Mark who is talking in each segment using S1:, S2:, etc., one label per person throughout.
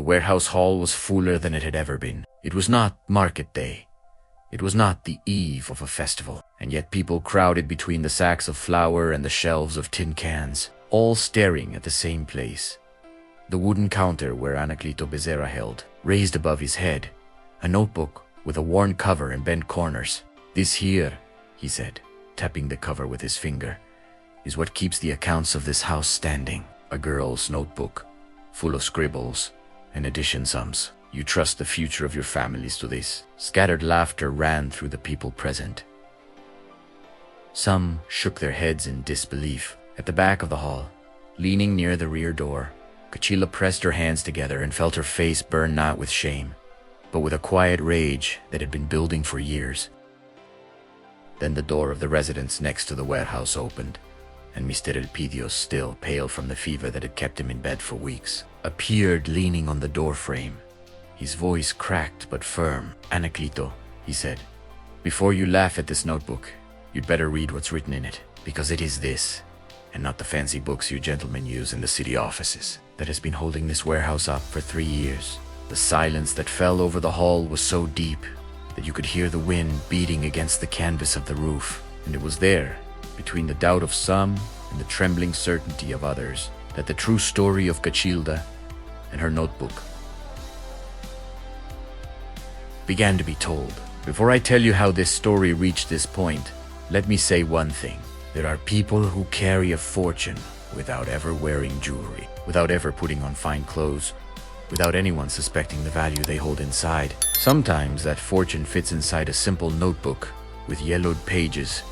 S1: The warehouse hall was fuller than it had ever been. It was not market day. It was not the eve of a festival, and yet people crowded between the sacks of flour and the shelves of tin cans, all staring at the same place. The wooden counter where Anacleto Becerra held, raised above his head, a notebook with a worn cover and bent corners. "This here," he said, tapping the cover with his finger, "is what keeps the accounts of this house standing." A girl's notebook, full of scribbles and addition sums. "You trust the future of your families to this." Scattered laughter ran through the people present. Some shook their heads in disbelief. At the back of the hall, leaning near the rear door, Cachila pressed her hands together and felt her face burn not with shame, but with a quiet rage that had been building for years. Then the door of the residence next to the warehouse opened, and Mr. Elpidio, still pale from the fever that had kept him in bed for weeks, appeared leaning on the doorframe. His voice cracked but firm. "Anacleto," he said, "before you laugh at this notebook, you'd better read what's written in it, because it is this, and not the fancy books you gentlemen use in the city offices, that has been holding this warehouse up for 3 years." The silence that fell over the hall was so deep that you could hear the wind beating against the canvas of the roof, and it was there, between the doubt of some and the trembling certainty of others, that the true story of Cachilda and her notebook began to be told. Before I tell you how this story reached this point, let me say one thing. There are people who carry a fortune without ever wearing jewelry, without ever putting on fine clothes, without anyone suspecting the value they hold inside. Sometimes that fortune fits inside a simple notebook with yellowed pages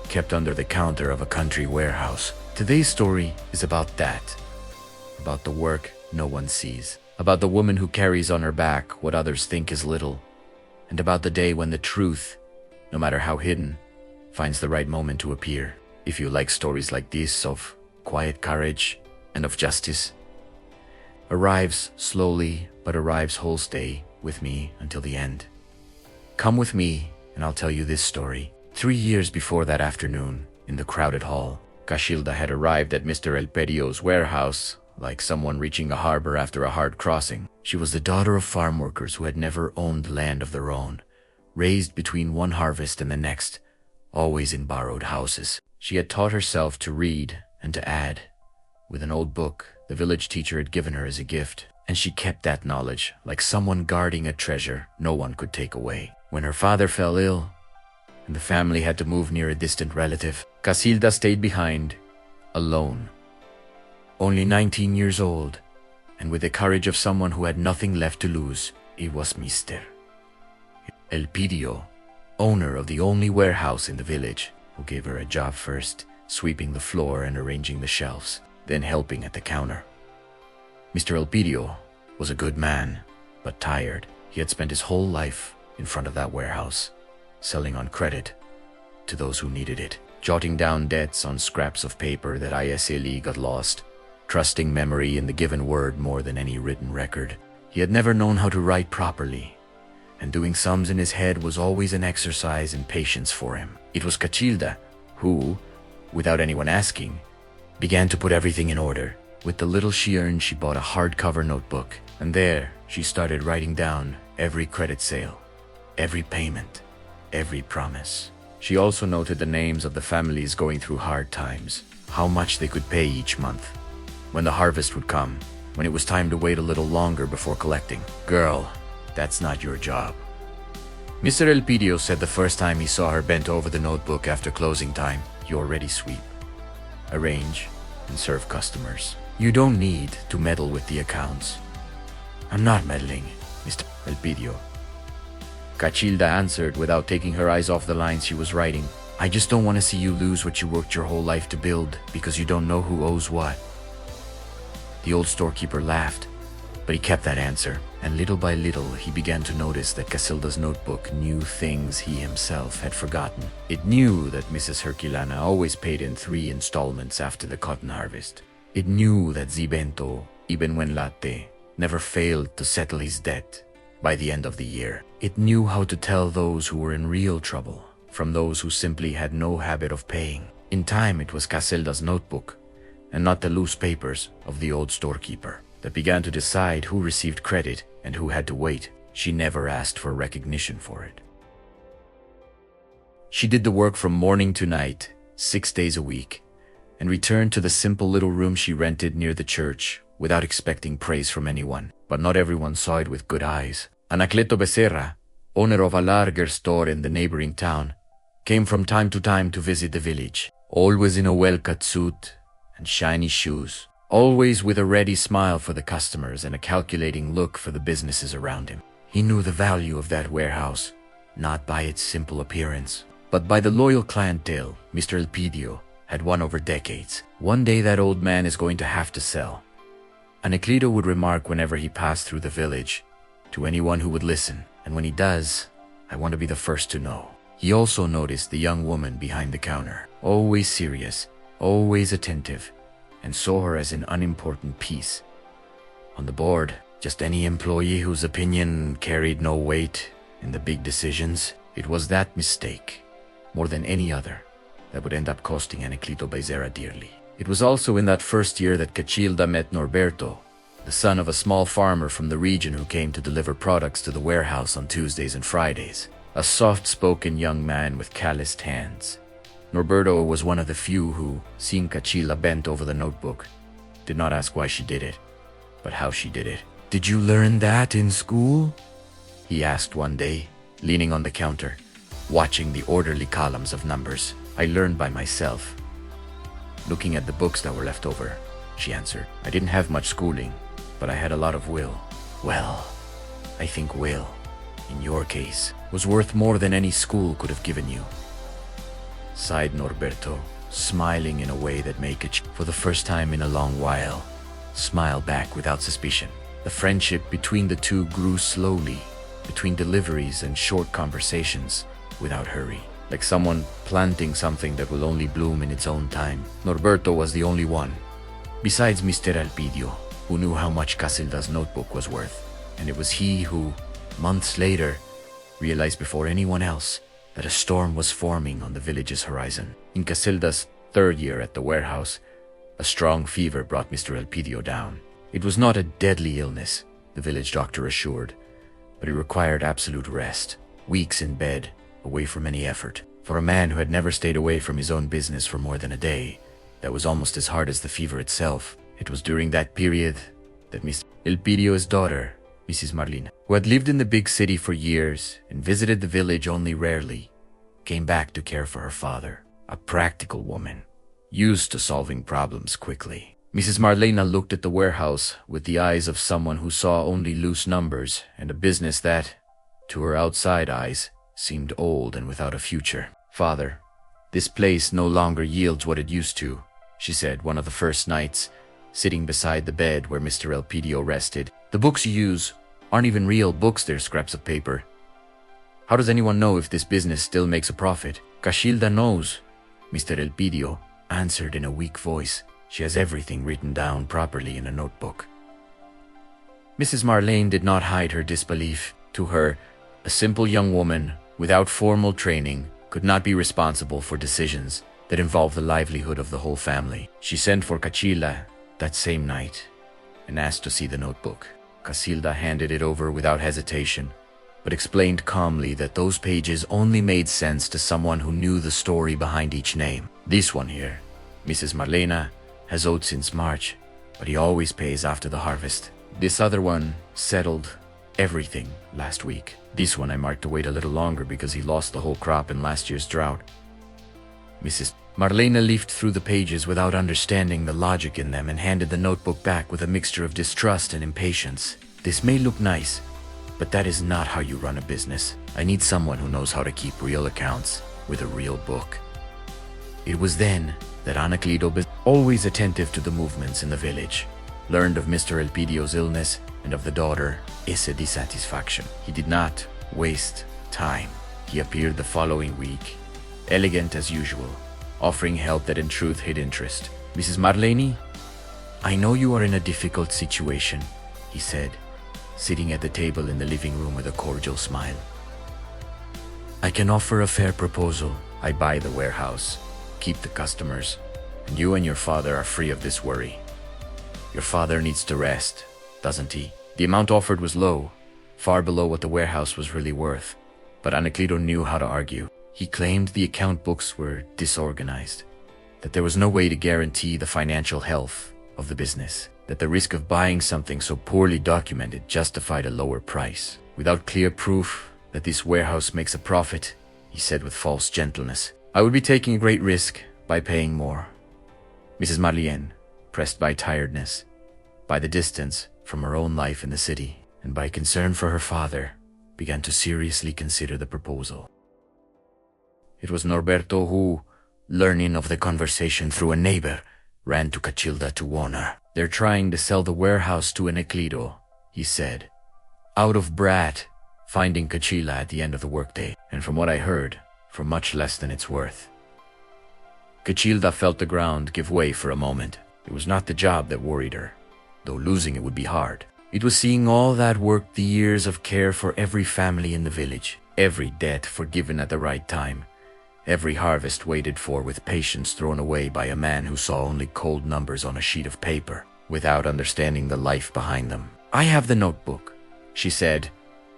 S1: kept under the counter of a country warehouse. Today's story is about that, about the work no one sees, about the woman who carries on her back what others think is little, and about the day when the truth, no matter how hidden, finds the right moment to appear. If you like stories like this of quiet courage and of justice, arrives slowly but arrives whole, stay with me until the end. Come with me and I'll tell you this story. 3 years before that afternoon, in the crowded hall, Cachilda had arrived at Mr. Elpedio's warehouse like someone reaching a harbor after a hard crossing. She was the daughter of farm workers who had never owned land of their own, raised between one harvest and the next, always in borrowed houses. She had taught herself to read and to add, with an old book the village teacher had given her as a gift, and she kept that knowledge like someone guarding a treasure no one could take away. When her father fell ill, and the family had to move near a distant relative, Cachilda stayed behind, alone. Only 19 years old, and with the courage of someone who had nothing left to lose. It was Mr. Elpidio, owner of the only warehouse in the village, who gave her a job first, sweeping the floor and arranging the shelves, then helping at the counter. Mr. Elpidio was a good man, but tired. He had spent his whole life in front of that warehouse, selling on credit to those who needed it, jotting down debts on scraps of paper that ISLE got lost, trusting memory in the given word more than any written record. He had never known how to write properly, and doing sums in his head was always an exercise in patience for him. It was Cachilda who, without anyone asking, began to put everything in order. With the little she earned, she bought a hardcover notebook, and there she started writing down every credit sale, every payment, every promise. She also noted the names of the families going through hard times, how much they could pay each month, when the harvest would come, when it was time to wait a little longer before collecting. "Girl, that's not your job," Mr. Elpidio said the first time he saw her bent over the notebook after closing time. "You already sweep, arrange, and serve customers. You don't need to meddle with the accounts." "I'm not meddling, Mr. Elpidio," Cachilda answered without taking her eyes off the lines she was writing. "I just don't want to see you lose what you worked your whole life to build because you don't know who owes what." The old storekeeper laughed, but he kept that answer, and little by little he began to notice that Cachilda's notebook knew things he himself had forgotten. It knew that Mrs. Herculana always paid in 3 installments after the cotton harvest. It knew that Zibento, Ibn Wenlate, never failed to settle his debt by the end of the year. It knew how to tell those who were in real trouble from those who simply had no habit of paying. In time, it was Cachilda's notebook, and not the loose papers of the old storekeeper. that began to decide who received credit and who had to wait. She never asked for recognition for it. She did the work from morning to night, 6 days a week, and returned to the simple little room she rented near the church without expecting praise from anyone. But not everyone saw it with good eyes. Anacleto Becerra, owner of a larger store in the neighboring town, came from time to time to visit the village, always in a well-cut suit and shiny shoes, always with a ready smile for the customers and a calculating look for the businesses around him. He knew the value of that warehouse, not by its simple appearance, but by the loyal clientele Mr. Elpidio had won over decades. One day that old man is going to have to sell. Anacleto would remark whenever he passed through the village, to anyone who would listen, and when he does, I want to be the first to know. He also noticed the young woman behind the counter, always serious, always attentive, and saw her as an unimportant piece. On the board, just any employee whose opinion carried no weight in the big decisions. It was that mistake, more than any other, that would end up costing Anacleto Becerra dearly. It was also in that first year that Cachilda met Norberto, the son of a small farmer from the region who came to deliver products to the warehouse on Tuesdays and Fridays. A soft-spoken young man with calloused hands. Norberto was one of the few who, seeing Cachilda bent over the notebook, did not ask why she did it, but how she did it. "Did you learn that in school?" he asked one day, leaning on the counter, watching the orderly columns of numbers. "I learned by myself, looking at the books that were left over," she answered. "I didn't have much schooling, but I had a lot of will." "Well, I think will, in your case, was worth more than any school could have given you," sighed Norberto, smiling in a way that made Cachilda, for the first time in a long while, smile back without suspicion. The friendship between the two grew slowly, between deliveries and short conversations, without hurry, like someone planting something that will only bloom in its own time. Norberto was the only one, besides Mr. Elpidio, who knew how much Cachilda's notebook was worth, and it was he who, months later, realized before anyone else that a storm was forming on the village's horizon. In Cachilda's third year at the warehouse, a strong fever brought Mr. Elpidio down. It was not a deadly illness, the village doctor assured, but it required absolute rest, weeks in bed, away from any effort. For a man who had never stayed away from his own business for more than a day, that was almost as hard as the fever itself. It was during that period that Mr. Elpidio's daughter, Mrs. Marlena, who had lived in the big city for years and visited the village only rarely, came back to care for her father, a practical woman, used to solving problems quickly. Mrs. Marlena looked at the warehouse with the eyes of someone who saw only loose numbers and a business that, to her outside eyes, seemed old and without a future. "Father, this place no longer yields what it used to," she said one of the first nights, sitting beside the bed where Mr. Elpidio rested. "The books you use aren't even real books, they're scraps of paper. How does anyone know if this business still makes a profit?" "Cachilda knows," Mr. Elpidio answered in a weak voice. "She has everything written down properly in a notebook." Mrs. Marlene did not hide her disbelief. To her, a simple young woman without formal training could not be responsible for decisions that involved the livelihood of the whole family. She sent for Cachilda that same night and asked to see the notebook. Cachilda handed it over without hesitation, but explained calmly that those pages only made sense to someone who knew the story behind each name. "This one here, Mrs. Marlena, has owed since March, but he always pays after the harvest. This other one settled everything last week. This one I marked to wait a little longer because he lost the whole crop in last year's drought." Mrs. Marlena leafed through the pages without understanding the logic in them and handed the notebook back with a mixture of distrust and impatience. "This may look nice, but that is not how you run a business. I need someone who knows how to keep real accounts with a real book." It was then that Anacleto, always attentive to the movements in the village, learned of Mr. Elpidio's illness and of the daughter, Issa dissatisfaction. He did not waste time. He appeared the following week, elegant as usual, offering help that in truth hid interest. "Mrs. Marlene, I know you are in a difficult situation," he said, sitting at the table in the living room with a cordial smile. "I can offer a fair proposal. I buy the warehouse, keep the customers, and you and your father are free of this worry. Your father needs to rest, doesn't he? The amount offered was low, far below what the warehouse was really worth. But Anacleto knew how to argue. He claimed the account books were disorganized, that there was no way to guarantee the financial health of the business, that the risk of buying something so poorly documented justified a lower price. Without clear proof that this warehouse makes a profit, he said with false gentleness, I would be taking a great risk by paying more. Mrs. Marlene, pressed by tiredness, by the distance from her own life in the city, and by concern for her father, began to seriously consider the proposal. It was Norberto who, learning of the conversation through a neighbor, ran to Cachilda to warn her. They're trying to sell the warehouse to Anacleto, he said, out of brat, finding Cachilla at the end of the workday, and from what I heard, for much less than it's worth. Cachilda felt the ground give way for a moment. It was not the job that worried her, though losing it would be hard. It was seeing all that work, the years of care for every family in the village, every debt forgiven at the right time, every harvest waited for with patience thrown away by a man who saw only cold numbers on a sheet of paper, without understanding the life behind them. I have the notebook, she said,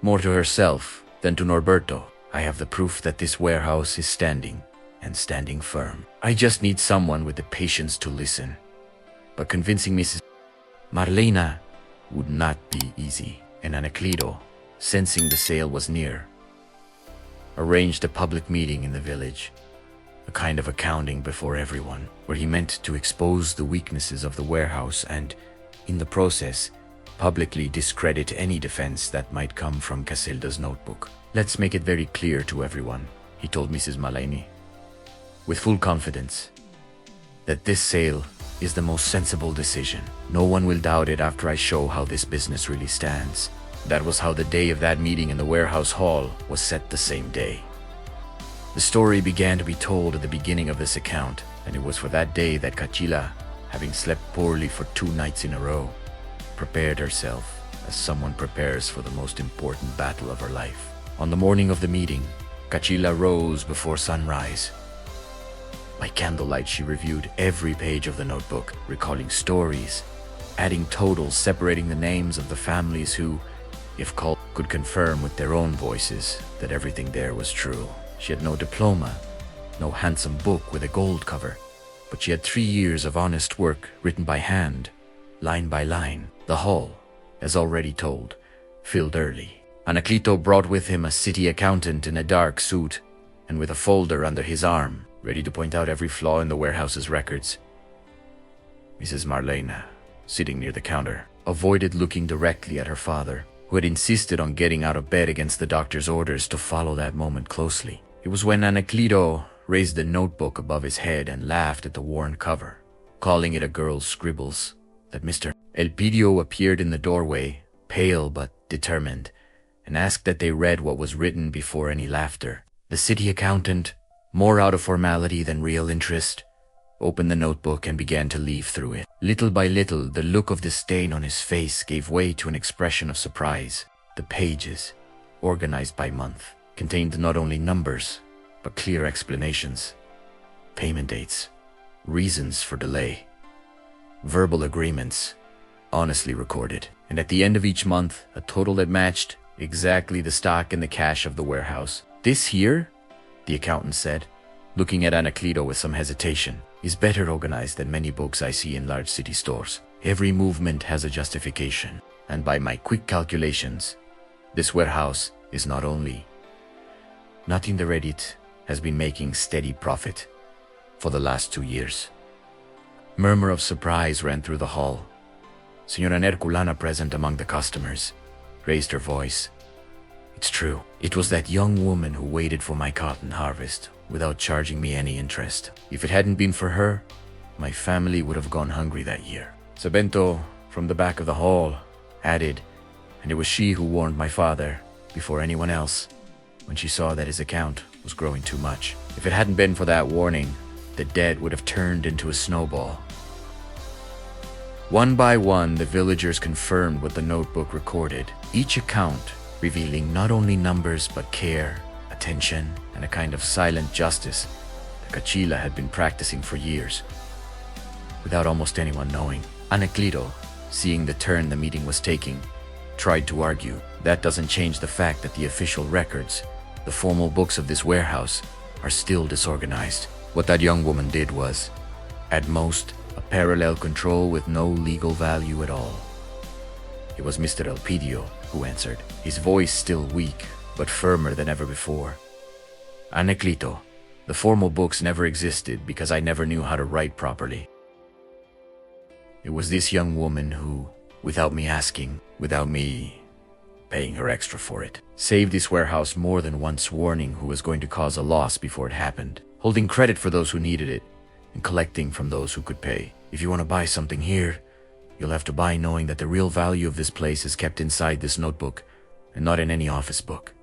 S1: more to herself than to Norberto. I have the proof that this warehouse is standing, and standing firm. I just need someone with the patience to listen. But convincing Mrs. Marlena would not be easy, and Anacleto, sensing the sale was near, arranged a public meeting in the village, a kind of accounting before everyone, where he meant to expose the weaknesses of the warehouse and, in the process, publicly discredit any defense that might come from Cachilda's notebook. Let's make it very clear to everyone, he told Mrs. Marlene, with full confidence, that this sale is the most sensible decision. No one will doubt it after I show how this business really stands. That was how the day of that meeting in the warehouse hall was set the same day. The story began to be told at the beginning of this account, and it was for that day that Cachilla, having slept poorly for 2 nights in a row, prepared herself as someone prepares for the most important battle of her life. On the morning of the meeting, Cachilla rose before sunrise. By candlelight, she reviewed every page of the notebook, recalling stories, adding totals, separating the names of the families who, if called, could confirm with their own voices that everything there was true. She had no diploma, no handsome book with a gold cover, but she had 3 years of honest work written by hand, line by line. The hall, as already told, filled early. Anacleto brought with him a city accountant in a dark suit and with a folder under his arm, ready to point out every flaw in the warehouse's records. Mrs. Marlene, sitting near the counter, avoided looking directly at her father, who had insisted on getting out of bed against the doctor's orders to follow that moment closely. It was when Anacleto raised the notebook above his head and laughed at the worn cover, calling it a girl's scribbles, that Mr. Elpidio appeared in the doorway, pale but determined, and asked that they read what was written before any laughter. The city accountant, more out of formality than real interest, opened the notebook and began to leaf through it. Little by little, the look of disdain on his face gave way to an expression of surprise. The pages, organized by month, contained not only numbers, but clear explanations, payment dates, reasons for delay, verbal agreements, honestly recorded, and at the end of each month, a total that matched exactly the stock and the cash of the warehouse. This here, the accountant said, looking at Anacleto with some hesitation, is better organized than many books I see in large city stores. Every movement has a justification, and by my quick calculations, this warehouse is not only in the Reddit has been making steady profit for the last 2 years. Murmur of surprise ran through the hall. Señora Herculana, present among the customers, raised her voice. It's true. It was that young woman who waited for my cotton harvest without charging me any interest. If it hadn't been for her, my family would have gone hungry that year. Sabento, from the back of the hall, added, and it was she who warned my father, before anyone else, when she saw that his account was growing too much. If it hadn't been for that warning, the debt would have turned into a snowball. One by one, the villagers confirmed what the notebook recorded, each account revealing not only numbers but care, attention, and a kind of silent justice that Cachilla had been practicing for years, without almost anyone knowing. Anacleto, seeing the turn the meeting was taking, tried to argue. That doesn't change the fact that the official records, the formal books of this warehouse, are still disorganized. What that young woman did was, at most, a parallel control with no legal value at all. It was Mr. Elpidio who answered, his voice still weak, but firmer than ever before. Anacleto, the formal books never existed because I never knew how to write properly. It was this young woman who, without me asking, without me paying her extra for it, saved this warehouse more than once, warning who was going to cause a loss before it happened, holding credit for those who needed it, and collecting from those who could pay. If you want to buy something here, you'll have to buy knowing that the real value of this place is kept inside this notebook and not in any office book.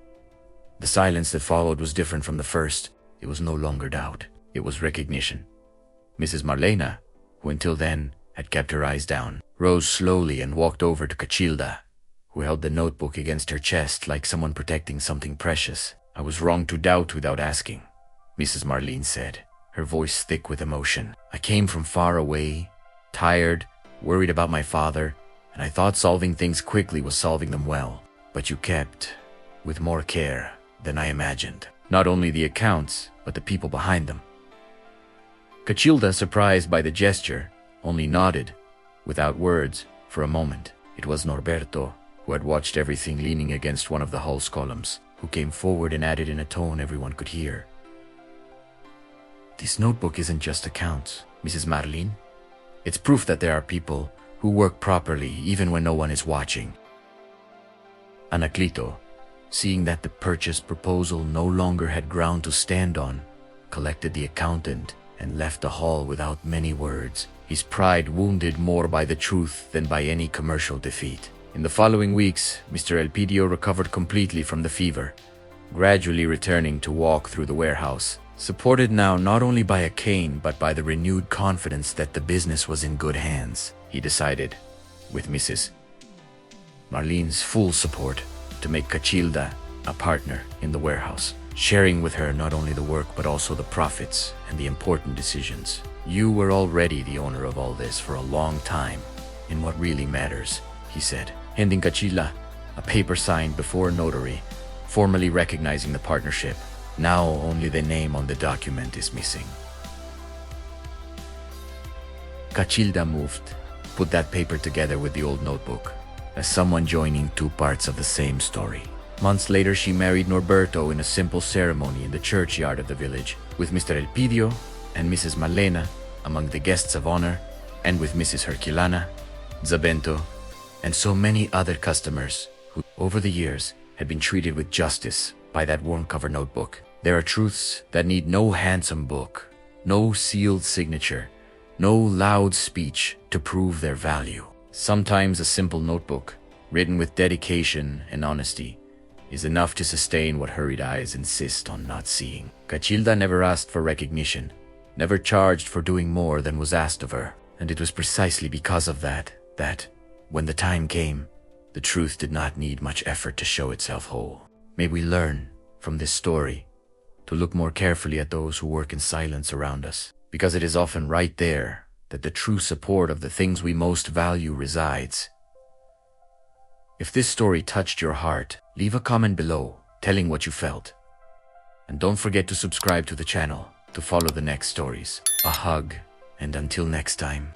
S1: The silence that followed was different from the first. It was no longer doubt. It was recognition. Mrs. Marlena, who until then had kept her eyes down, rose slowly and walked over to Cachilda, who held the notebook against her chest like someone protecting something precious. I was wrong to doubt without asking, Mrs. Marlene said, her voice thick with emotion. I came from far away, tired, worried about my father, and I thought solving things quickly was solving them well. But you kept, with more care than I imagined, not only the accounts, but the people behind them. Cachilda, surprised by the gesture, only nodded, without words, for a moment. It was Norberto, who had watched everything, leaning against one of the hall's columns, who came forward and added in a tone everyone could hear. This notebook isn't just accounts, Mrs. Marlene. It's proof that there are people who work properly even when no one is watching. Anacleto, seeing that the purchase proposal no longer had ground to stand on, collected the accountant and left the hall without many words, his pride wounded more by the truth than by any commercial defeat. In the following weeks, Mr. Elpidio recovered completely from the fever, gradually returning to walk through the warehouse, supported now not only by a cane but by the renewed confidence that the business was in good hands. He decided, with Mrs. Marlene's full support, to make Cachilda a partner in the warehouse, sharing with her not only the work but also the profits and the important decisions. You were already the owner of all this for a long time, in what really matters, he said, handing Cachilda a paper signed before a notary, formally recognizing the partnership. Now only the name on the document is missing. Cachilda moved, put that paper together with the old notebook, as someone joining two parts of the same story. Months later, she married Norberto in a simple ceremony in the churchyard of the village, with Mr. Elpidio and Mrs. Marlena among the guests of honor, and with Mrs. Herculana, Zabento, and so many other customers who, over the years, had been treated with justice by that worn-cover notebook. There are truths that need no handsome book, no sealed signature, no loud speech to prove their value. Sometimes a simple notebook, written with dedication and honesty, is enough to sustain what hurried eyes insist on not seeing. Cachilda never asked for recognition, never charged for doing more than was asked of her. And it was precisely because of that, when the time came, the truth did not need much effort to show itself whole. May we learn from this story to look more carefully at those who work in silence around us, because it is often right there that the true support of the things we most value resides. If this story touched your heart, leave a comment below telling what you felt. And don't forget to subscribe to the channel to follow the next stories. A hug, and until next time.